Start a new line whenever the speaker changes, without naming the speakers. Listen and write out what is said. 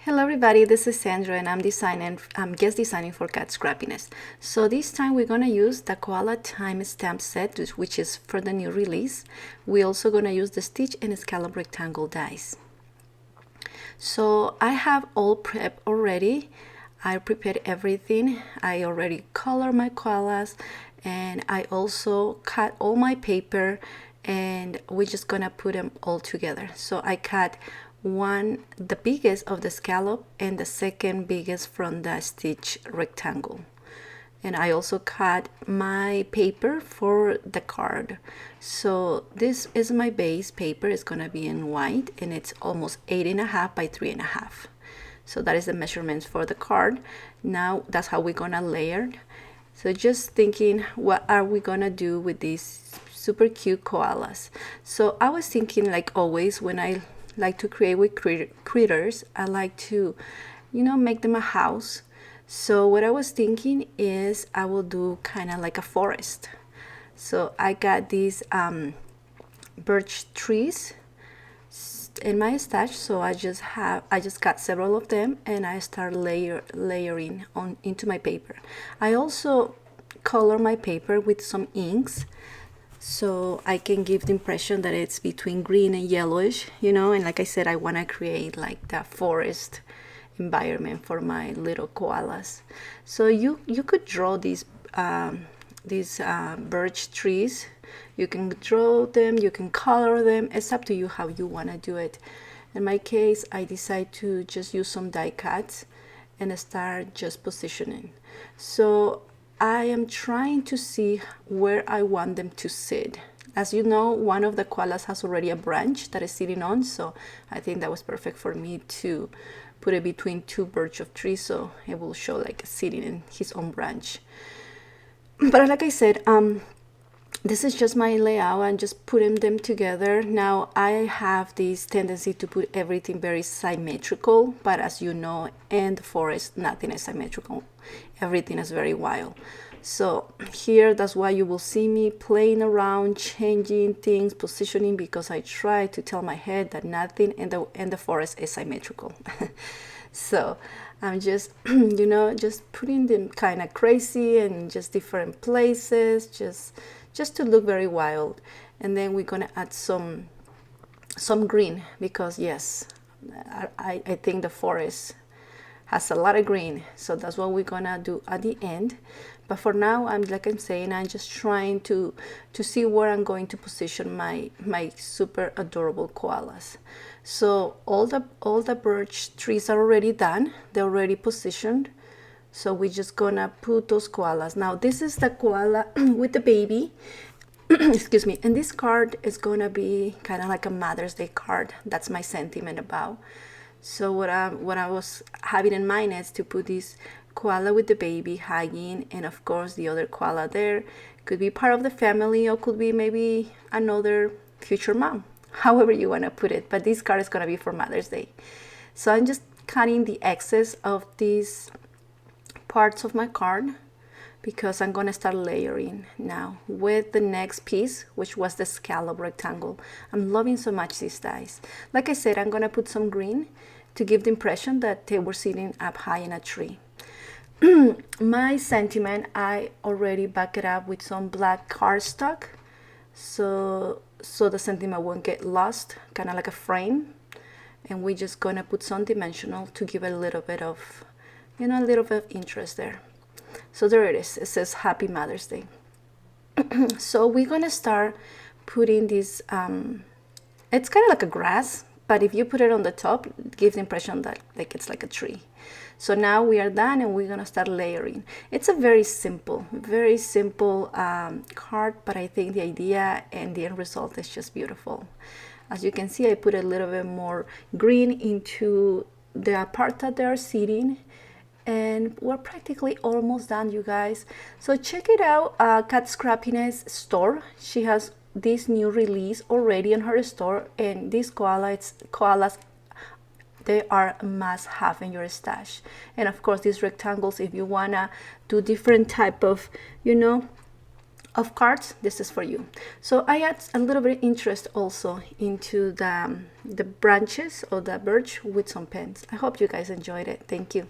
Hello everybody, this is Sandra and I'm guest designing for Cat Scrappiness. So this time we're gonna use the Koala Time stamp set, which is for the new release. We're also gonna use the stitch and scallop rectangle dies. So I have all prepped already. I prepared everything. I already colored my koalas and I also cut all my paper and we're just gonna put them all together. So I cut the biggest of the scallop and the second biggest from the stitch rectangle. And I also cut my paper for the card. So this is my base paper. It's gonna be in white and it's almost 8.5 by 3.5. So that is the measurements for the card. Now that's how we're gonna layer. So just thinking, what are we gonna do with these super cute koalas? So I was thinking, like always, when I like to create with critters, I like to, make them a house. So what I was thinking is I will do kind of like a forest. So I got these birch trees in my stash, so I just got several of them and I start layering on into my paper. I also color my paper with some inks so I can give the impression that it's between green and yellowish, and like I said, I want to create like that forest environment for my little koalas. So you could draw these birch trees. You can draw them, you can color them. It's up to you how you want to do it. In my case, I decide to just use some die cuts and start just positioning. So I am trying to see where I want them to sit. As you know, one of the koalas has already a branch that is sitting on, so I think that was perfect for me to put it between two birch of trees so it will show like sitting in his own branch. But like I said, this is just my layout and just putting them together. Now I have this tendency to put everything very symmetrical, but as you know, in the forest, nothing is symmetrical. Everything is very wild. So here, that's why you will see me playing around, changing things, positioning, because I try to tell my head that nothing in the forest is symmetrical. So I'm just, just putting them kind of crazy and just different places, just to look very wild. And then we're gonna add some green, because yes, I think the forest has a lot of green, so that's what we're gonna do at the end. But for now, I'm just trying to see where I'm going to position my super adorable koalas. So all the birch trees are already done, they're already positioned. So we're just gonna put those koalas. Now this is the koala with the baby. Excuse me. And this card is gonna be kind of like a Mother's Day card. That's my sentiment about. So what I was having in mind is to put this koala with the baby hugging, and of course the other koala there could be part of the family or could be maybe another future mom, however you want to put it. But this card is gonna be for Mother's Day. So I'm just cutting the excess of these parts of my card because I'm gonna start layering now with the next piece, which was the scallop rectangle. I'm loving so much these dies. Like I said, I'm gonna put some green to give the impression that they were sitting up high in a tree. My sentiment, I already back it up with some black cardstock, so the sentiment won't get lost, kind of like a frame. And we're just gonna put some dimensional to give it a little bit of, a little bit of interest there. So there it is. It says Happy Mother's Day. So we're gonna start putting this. It's kind of like a grass, but if you put it on the top, it gives the impression that like it's like a tree. So now we are done and we're gonna start layering. It's a very simple card, but I think the idea and the end result is just beautiful. As you can see, I put a little bit more green into the part that they are sitting. And we're practically almost done, you guys. So check it out, Cat Scrappiness store. She has this new release already in her store, and these koalas, they are a must-have in your stash. And of course, these rectangles, if you wanna do different type of, of cards, this is for you. So I add a little bit of interest also into the branches of the birch with some pens. I hope you guys enjoyed it. Thank you.